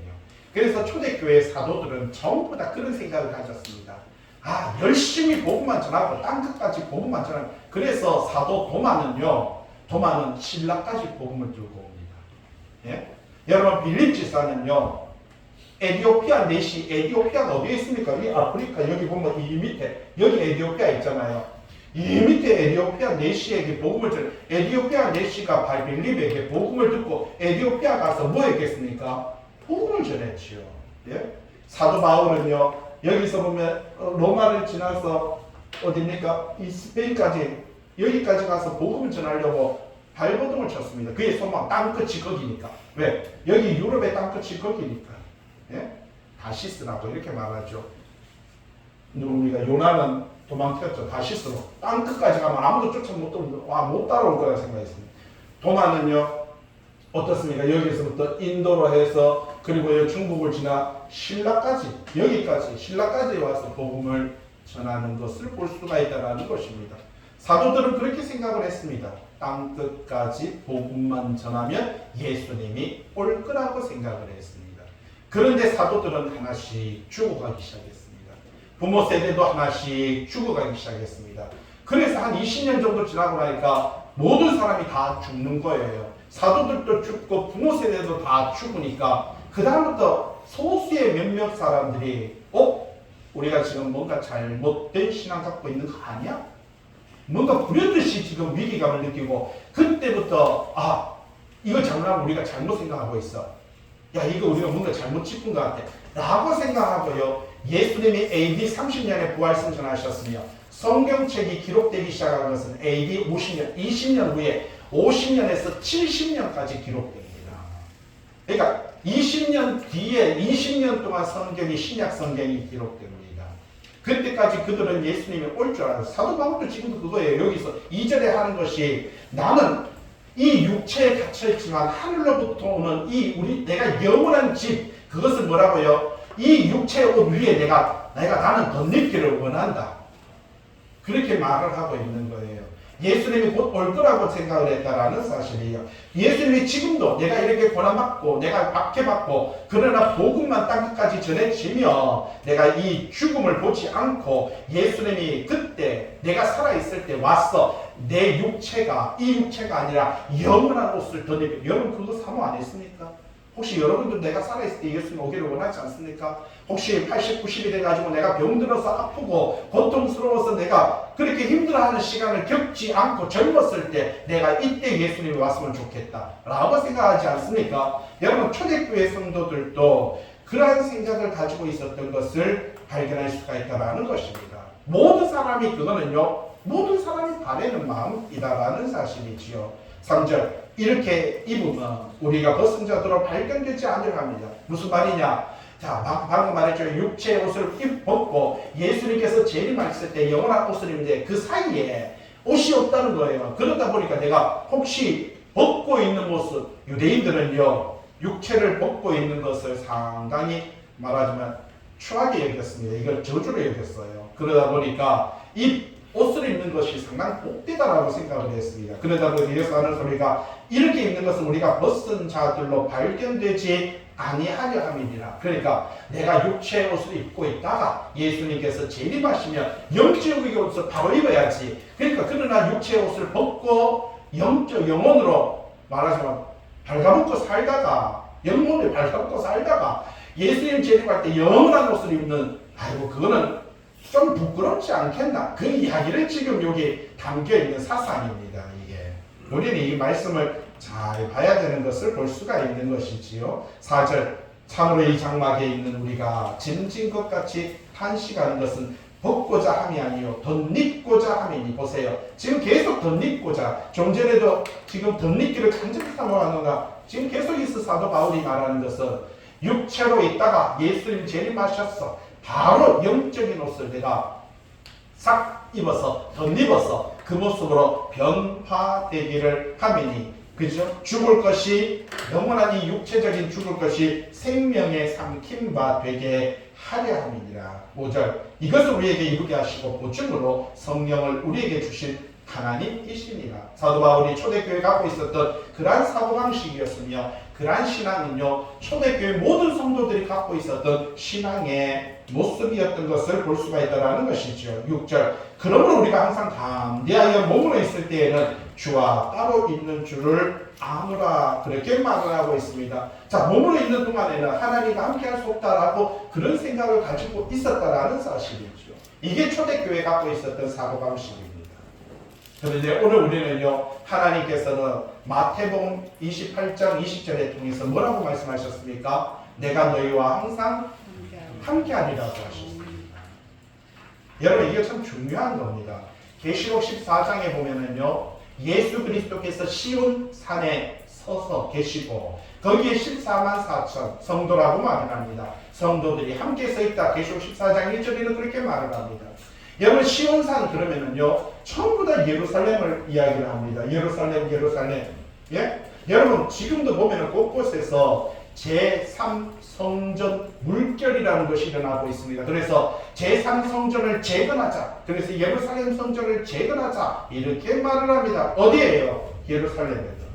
그래서 초대교회 사도들은 전부 다 그런 생각을 가졌습니다. 아 열심히 복음만 전하고 땅끝까지 복음만 전하고. 그래서 사도 도마는 신라까지 복음을 들고 옵니다. 예? 여러분 빌립 지사는요 에디오피아 내시 에디오피아가 어디에 있습니까? 이 아프리카 여기 보면 이 밑에 여기 에디오피아 있잖아요. 이 밑에 에디오피아 내시에게 복음을 전 에디오피아 내시가 빌립에게 복음을 듣고 에디오피아 가서 뭐 했겠습니까? 복음을 전했지요. 예? 사도 바울은요 여기서 보면 로마를 지나서 어디입니까? 이 스페인까지 여기까지 가서 복음을 전하려고 발버둥을 쳤습니다. 그의 소망 땅끝이 거기니까. 왜? 여기 유럽의 땅끝이 거기니까. 예? 다시스라고 이렇게 말하죠. 누굽니까? 요나는 도망쳤죠. 다시스로. 땅끝까지 가면 아무도 쫓아 못 따라올 거라 생각했습니다. 도마는요 어떻습니까? 여기서부터 인도로 해서 그리고 중국을 지나 신라까지 와서 복음을 전하는 것을 볼 수가 있다는 것입니다. 사도들은 그렇게 생각을 했습니다. 땅끝까지 복음만 전하면 예수님이 올 거라고 생각을 했습니다. 그런데 사도들은 하나씩 죽어가기 시작했습니다. 부모 세대도 하나씩 죽어가기 시작했습니다. 그래서 한 20년 정도 지나고 나니까 모든 사람이 다 죽는 거예요. 사도들도 죽고 부모 세대도 다 죽으니까 그 다음부터 소수의 몇몇 사람들이 우리가 지금 뭔가 잘못된 신앙 갖고 있는 거 아니야? 뭔가 불현듯이 지금 위기감을 느끼고 그때부터 이거 잘못하면 우리가 잘못 생각하고 있어. 야 이거 우리가 뭔가 잘못 짚은 것 같아 라고 생각하고요 예수님이 AD 30년에 부활승천하셨으며 성경책이 기록되기 시작한 것은 AD 50년, 20년 후에 50년에서 70년까지 기록됩니다. 그러니까 20년 뒤에 20년 동안 성경이 신약 성경이 기록됩니다. 그때까지 그들은 예수님이 올 줄 알았어요. 사도 바울도 지금도 그거예요. 여기서 2절에 하는 것이 나는 이 육체에 갇혀있지만 하늘로부터 오는 내가 영원한 집 그것을 뭐라고요? 이 육체의 옷 위에 나는 덧입기를 원한다. 그렇게 말을 하고 있는 거예요. 예수님이 곧 올 거라고 생각을 했다라는 사실이에요. 예수님이 지금도 내가 이렇게 고난받고 내가 박해받고 그러나 복음만 땅끝까지 전해지며 내가 이 죽음을 보지 않고 예수님이 그때 내가 살아있을 때 와서 내 육체가 이 육체가 아니라 영원한 옷을 덧입혀. 여러분 그거 사모 안 했습니까? 혹시 여러분도 내가 살아있을 때 예수님 오기를 원하지 않습니까? 혹시 80, 90이 돼가지고 내가 병들어서 아프고 고통스러워서 내가 그렇게 힘들어하는 시간을 겪지 않고 젊었을 때 내가 이때 예수님이 왔으면 좋겠다 라고 생각하지 않습니까? 여러분 초대교회 성도들도 그러한 생각을 가지고 있었던 것을 발견할 수가 있다는 것입니다. 모든 사람이 바라는 마음이다라는 사실이지요. 3절 이렇게 입으면 우리가 벗은 자들로 발견되지 않으려 합니다. 무슨 말이냐? 자, 방금 말했죠. 육체의 옷을 벗고 예수님께서 재림하셨을 때 영원한 옷을 입는데 그 사이에 옷이 없다는 거예요. 그러다 보니까 내가 혹시 벗고 있는 모습, 유대인들은요 육체를 벗고 있는 것을 상당히 말하자면 추하게 여겼습니다. 이걸 저주로 여겼어요. 그러다 보니까 이 옷을 입는 것이 상당히 복되다라고 생각을 했습니다. 그러다 보니 예수 하는 소리가 이렇게 입는 것은 우리가 벗은 자들로 발견되지 아니하려 함이니라. 그러니까 내가 육체의 옷을 입고 있다가 예수님께서 재림하시면 영적인 옷을 바로 입어야지. 그러니까 그러나 육체의 옷을 벗고 영혼으로 말하자면 발가벗고 살다가 영혼을 발가벗고 살다가 예수님 재림할 때 영원한 옷을 입는 아이고 그거는 좀 부끄럽지 않겠나? 그 이야기를 지금 여기 담겨있는 사상입니다. 이게 우리는 이 말씀을 잘 봐야 되는 것을 볼 수가 있는 것이지요. 4절 참으로 이 장막에 있는 우리가 짐진 것 같이 탄식하는 것은 벗고자 함이 아니요 덧입고자 함이니. 보세요. 지금 계속 덧입고자, 좀 전에도 지금 덧입기를 간절히 사모하는가, 지금 계속 있어 사도 바울이 말하는 것은 육체로 있다가 예수님 재림하셨어. 바로 영적인 옷을 내가 싹 입어서 덧입어서 그 모습으로 변화되기를 함이니. 그죠? 죽을 것이 영원한 이 육체적인 죽을 것이 생명의 삼킴바 되게 하려 함이니라. 5절 이것을 우리에게 이루게 하시고 보증으로 성령을 우리에게 주신 하나님이시니라. 사도 바울이 초대교회에 갖고 있었던 그러한 사고방식이었으며 그러한 신앙은요 초대교회 모든 성도들이 갖고 있었던 신앙의 모습이었던 것을 볼 수가 있다는 것이죠. 6절 그러므로 우리가 항상 담대하여 몸으로 있을 때에는 주와 따로 있는 줄을 아노라. 그렇게 말을 하고 있습니다. 자, 몸으로 있는 동안에는 하나님과 함께 할 수 없다라고 그런 생각을 가지고 있었다라는 사실이죠. 이게 초대교회에 갖고 있었던 사고방식입니다. 그런데 오늘 우리는요 하나님께서는 마태복음 28장 20절에 통해서 뭐라고 말씀하셨습니까? 내가 너희와 항상 함께하리라고 하셨습니다. 여러분 이게 참 중요한 겁니다. 계시록 14장에 보면은요 예수 그리스도께서 시온 산에 서서 계시고 거기에 14만 4천 성도라고 말을 합니다. 성도들이 함께 서 있다. 계시록 14장 1절에는 그렇게 말을 합니다. 여러분 시온산 그러면은요 전부 다 예루살렘을 이야기를 합니다. 예루살렘 예? 여러분 지금도 보면은 곳곳에서 제3성전 물결이라는 것이 일어나고 있습니다. 그래서 제3성전을 재건하자. 그래서 예루살렘 성전을 재건하자. 이렇게 말을 합니다. 어디에요? 예루살렘에서.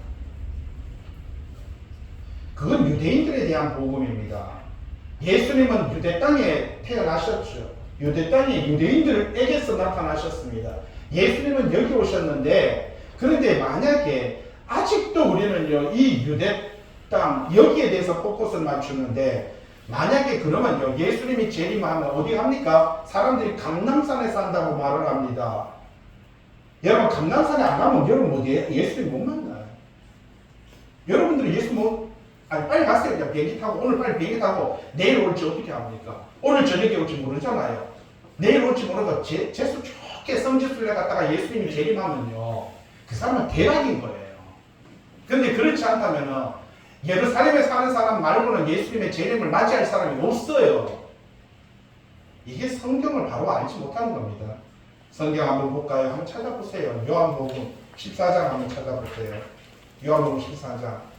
그건 유대인들에 대한 복음입니다. 예수님은 유대 땅에 태어나셨죠. 유대 땅에 유대인들에게서 나타나셨습니다. 예수님은 여기 오셨는데 그런데 만약에 아직도 우리는요 이 유대 땅 여기에 대해서 포커스를 맞추는데 만약에 그러면요 예수님이 재림하면 어디 갑니까? 사람들이 감람산에 산다고 말을 합니다. 여러분 감람산에 안 가면 여러분 어디에 예수님 못 만나요. 여러분들이 예수 빨리 가세요. 그냥 비행기 타고 오늘 빨리 비행기 타고 내일 올지 어떻게 합니까? 오늘 저녁에 올지 모르잖아요. 내일 올지 모르고 재수 좋게 성지순례 갔다가 예수님이 재림하면요 그 사람은 대박인 거예요. 그런데 그렇지 않다면은 예루살렘에 사는 사람 말고는 예수님의 재림을 맞이할 사람이 없어요. 이게 성경을 바로 알지 못하는 겁니다. 성경 한번 볼까요? 한번 찾아보세요. 요한복음 14장 한번 찾아보세요. 요한복음 14장.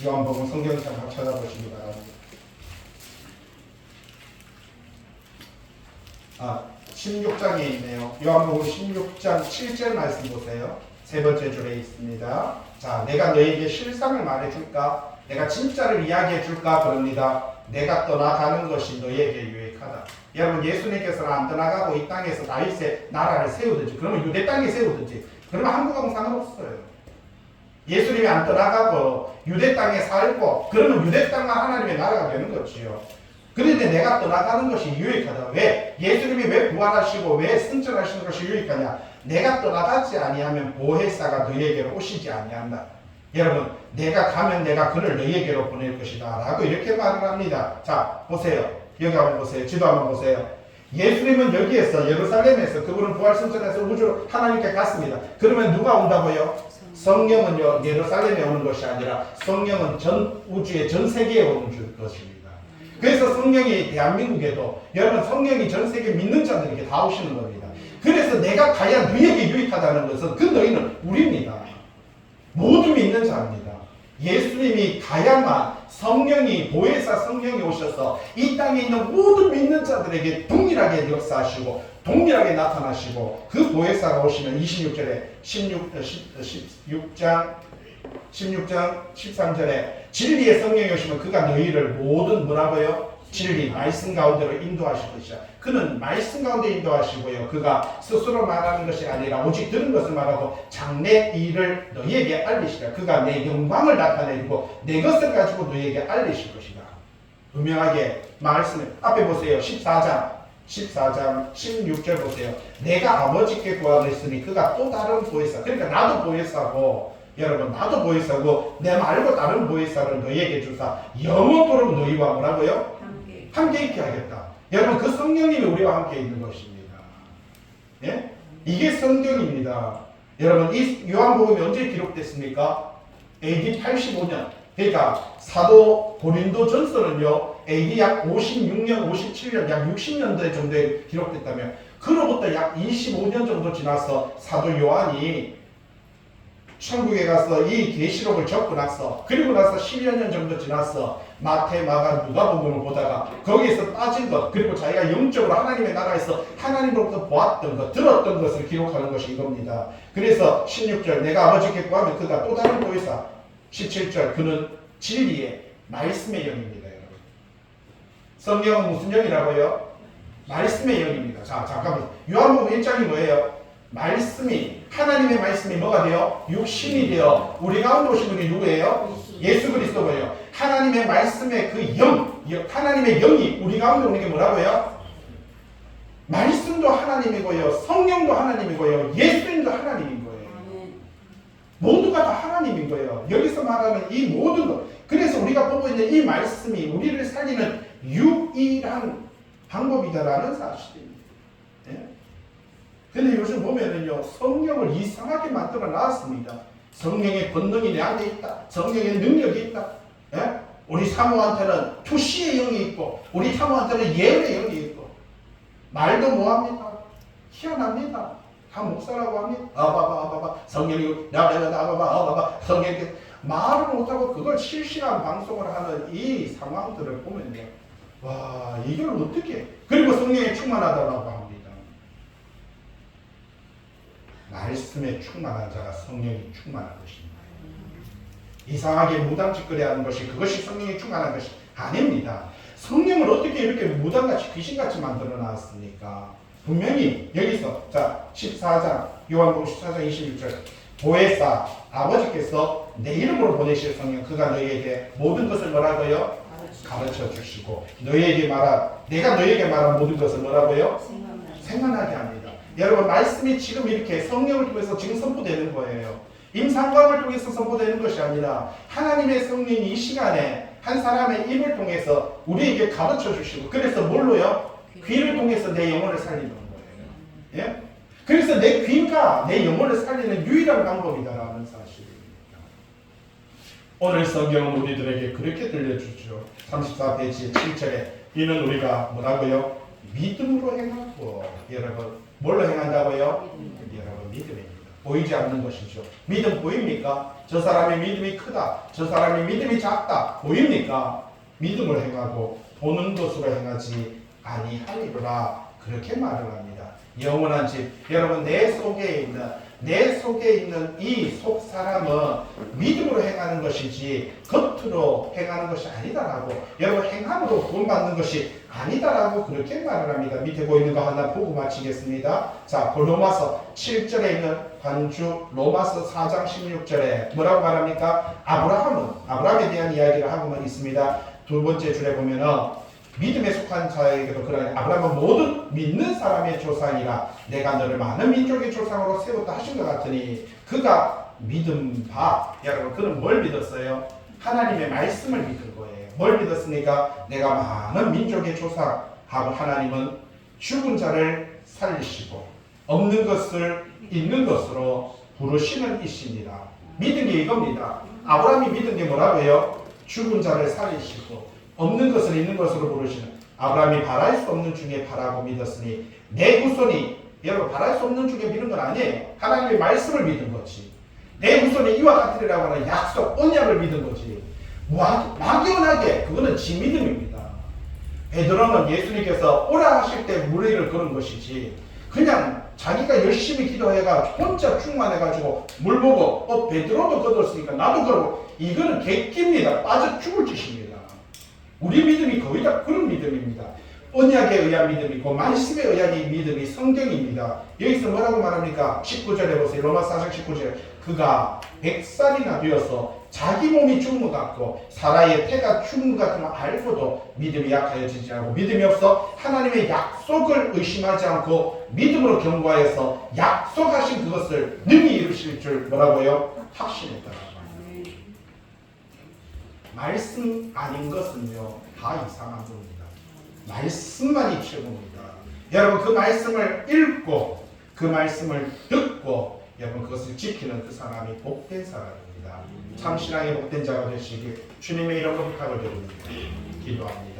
요한복음 성경책 한번 찾아보시기 바랍니다. 16장에 있네요. 요한복음 16장 7절 말씀 보세요. 세 번째 줄에 있습니다. 자, 내가 너에게 실상을 말해줄까? 내가 진짜를 이야기해줄까? 그럽니다. 내가 떠나가는 것이 너에게 유익하다. 여러분 예수님께서는 안 떠나가고 이 땅에서 다윗의 나라를 세우든지 그러면 유대 땅에 세우든지 그러면 한국하고 상관없어요. 예수님이 안 떠나가고 유대 땅에 살고 그러면 유대 땅만 하나님의 나라가 되는 거지요. 그런데 내가 떠나가는 것이 유익하다. 왜? 예수님이 왜 부활하시고 왜 승천하시는 것이 유익하냐? 내가 떠나가지 아니하면 보혜사가 너희에게로 오시지 아니한다. 여러분 내가 가면 내가 그를 너희에게로 보낼 것이다 라고 이렇게 말을 합니다. 자 보세요. 여기 한번 보세요. 지도 한번 보세요. 예수님은 여기에서 예루살렘에서 그분은 부활승천해서 우주로 하나님께 갔습니다. 그러면 누가 온다고요? 성령은요 예루살렘에 오는 것이 아니라 성령은 전 우주의 전 세계에 오는 것입니다. 그래서 성령이 대한민국에도 여러분 성령이 전 세계 믿는 자들에게 다 오시는 겁니다. 그래서 내가 가야 너희에게 유익하다는 것은 그 너희는 우리입니다. 모두 믿는 자입니다. 예수님이 가야만 성령이 보혜사 성령이 오셔서 이 땅에 있는 모든 믿는 자들에게 동일하게 역사하시고 동일하게 나타나시고 그 보혜사가 오시면 26절에 16장 13절에 진리의 성령이 오시면 그가 너희를 모든 뭐라고요? 진리 말씀 가운데로 인도하실 것이야. 그는 말씀 가운데 인도하시고요. 그가 스스로 말하는 것이 아니라 오직 들은 것을 말하고 장래 일을 너희에게 알리시라. 그가 내 영광을 나타내고 내 것을 가지고 너희에게 알리실 것이다. 분명하게 말씀을 앞에 보세요. 14장 16절 보세요. 내가 아버지께 구하겠으니 그가 또 다른 보혜사. 그러니까 나도 보혜사고 여러분 나도 보혜사고 내 말고 다른 보혜사를 너희에게 주사 영원토록 너희와 뭐라고요? 함께 있게 하겠다. 여러분 그 성령님이 우리와 함께 있는 것입니다. 예? 이게 성경입니다. 여러분 이 요한복음이 언제 기록됐습니까? AD 85년. 그러니까 사도 고린도 전서는요 AD 약 56년, 57년, 약 60년대 정도에 기록됐다면 그로부터 약 25년 정도 지나서 사도 요한이 천국에 가서 이 계시록을 적고 나서 그리고 나서 10여 년 정도 지나서 마태, 마가, 누가복음을 보다가 거기에서 빠진 것 그리고 자기가 영적으로 하나님의 나라에서 하나님으로부터 보았던 것, 들었던 것을 기록하는 것이 이겁니다. 그래서 16절 내가 아버지께 구하면 그가 또 다른 보혜사 17절 그는 진리의 말씀의 영입니다. 여러분. 성령은 무슨 영이라고요? 말씀의 영입니다. 자 잠깐만 요한복음 1장이 뭐예요? 말씀이 하나님의 말씀이 뭐가 돼요? 육신이 되어 우리 가운데 오신 분이 누구예요? 예수 그리스도예요. 하나님의 말씀의 그 영, 하나님의 영이 우리 가운데 오는 게 뭐라고요? 말씀도 하나님이고요, 성령도 하나님이고요, 예수님도 하나님인 거예요. 모두가 다 하나님인 거예요. 여기서 말하는 이 모든 것. 그래서 우리가 보고 있는 이 말씀이 우리를 살리는 유일한 방법이다라는 사실입니다. 예? 근데 요즘 보면은요, 성령을 이상하게 만들어 놨습니다. 성령의 권능이 내 안에 있다. 성령의 능력이 있다. 예? 우리 사모한테는 투시의 영이 있고, 우리 사모한테는 예언의 영이 있고, 말도 뭐합니까? 희한합니다. 다 목사라고 합니다. 아바바, 성령이, 아바바, 성령이, 말을 못하고 그걸 실시간 방송을 하는 이 상황들을 보면요. 와, 이걸 어떻게, 그리고 성령에 충만하다고 합니다. 말씀에 충만한 자가 성령이 충만한 것입니다. 이상하게 무당짓거리 하는 것이 그것이 성령이 충만한 것이 아닙니다. 성령을 어떻게 이렇게 무당같이 귀신같이 만들어 놨습니까? 분명히 여기서 자 14장 요한복음 14장 26절 보혜사 아버지께서 내 이름으로 보내실 성령 그가 너희에게 모든 것을 뭐라고요? 가르쳐 주시고 너희에게 내가 너희에게 말한 모든 것을 뭐라고요? 생각나게 합니다. 여러분 말씀이 지금 이렇게 성령을 통해서 지금 선포되는 거예요. 임상관을 통해서 선포되는 것이 아니라 하나님의 성령이 이 시간에 한 사람의 입을 통해서 우리에게 가르쳐 주시고 그래서 뭘로요? 귀를 통해서 내 영혼을 살리는 거예요. 예? 그래서 내 귀가 내 영혼을 살리는 유일한 방법이다라는 사실입니다. 오늘 성경은 우리들에게 그렇게 들려주죠. 34페이지 7절에 이는 우리가 뭐라고요? 믿음으로 행하고 여러분 뭘로 행한다고요? 여러분 믿음입니다. 보이지 않는 것이죠. 믿음 보입니까? 저 사람의 믿음이 크다. 저 사람의 믿음이 작다. 보입니까? 믿음을 행하고 보는 것으로 행하지 아니하리라 그렇게 말을 합니다. 영원한 집 여러분 내 속에 있는 이 속 사람은 믿음으로 행하는 것이지 겉으로 행하는 것이 아니다라고 여러분 행함으로 구원받는 것이 아니다라고 그렇게 말을 합니다. 밑에 보이는 거 하나 보고 마치겠습니다. 자, 로마서 7절에 있는 관주 로마서 4장 16절에 뭐라고 말합니까? 아브라함에 대한 이야기를 하고만 있습니다. 두 번째 줄에 보면은 믿음에 속한 자에게도 그러니 아브라함은 모든 믿는 사람의 조상이라 내가 너를 많은 민족의 조상으로 세웠다 하신 것 같으니 그가 믿음 바 여러분 그는 뭘 믿었어요? 하나님의 말씀을 믿은 거예요. 뭘 믿었습니까? 내가 많은 민족의 조상하고 하나님은 죽은 자를 살리시고 없는 것을 있는 것으로 부르시는 이십니다. 믿은 게 이겁니다. 아브라함이 믿은 게 뭐라고요? 죽은 자를 살리시고 없는 것을 있는 것으로 부르시는 아브라함이 바랄 수 없는 중에 바라고 믿었으니 내 후손이 여러분 바랄 수 없는 중에 믿는 건 아니에요. 하나님의 말씀을 믿은 거지. 내 후손이 이와 같으리라고 하는 약속, 언약을 믿은 거지. 막연하게 그거는 지 믿음입니다. 베드로는 예수님께서 오라 하실 때 무리를 그런 것이지, 그냥 자기가 열심히 기도해가지고 혼자 충만해가지고 물 보고 베드로도 거뒀으니까 나도 그러고, 이거는 객기입니다. 빠져 죽을 짓입니다. 우리 믿음이 거의 다 그런 믿음입니다. 언약에 의한 믿음이고 말씀에 의한 믿음이 성경입니다. 여기서 뭐라고 말합니까? 19절에 보세요. 로마서 4장 19절. 그가 100살이나 되어서 자기 몸이 죽은 것 같고 사라의 태가 죽은 것 같은 걸 알고도 믿음이 약하여지지 않고, 믿음이 없어 하나님의 약속을 의심하지 않고 믿음으로 견고하여서 약속하신 그것을 능히 이루실 줄 뭐라고요? 확신했다. 말씀 아닌 것은요 다 이상한 겁니다. 말씀만이 최고입니다. 여러분, 그 말씀을 읽고 그 말씀을 듣고 여러분 그것을 지키는 그 사람이 복된 사람입니다. 참 신앙의 복된 자가 되시길 주님의 이름으로 부탁을 드립니다. 기도합니다.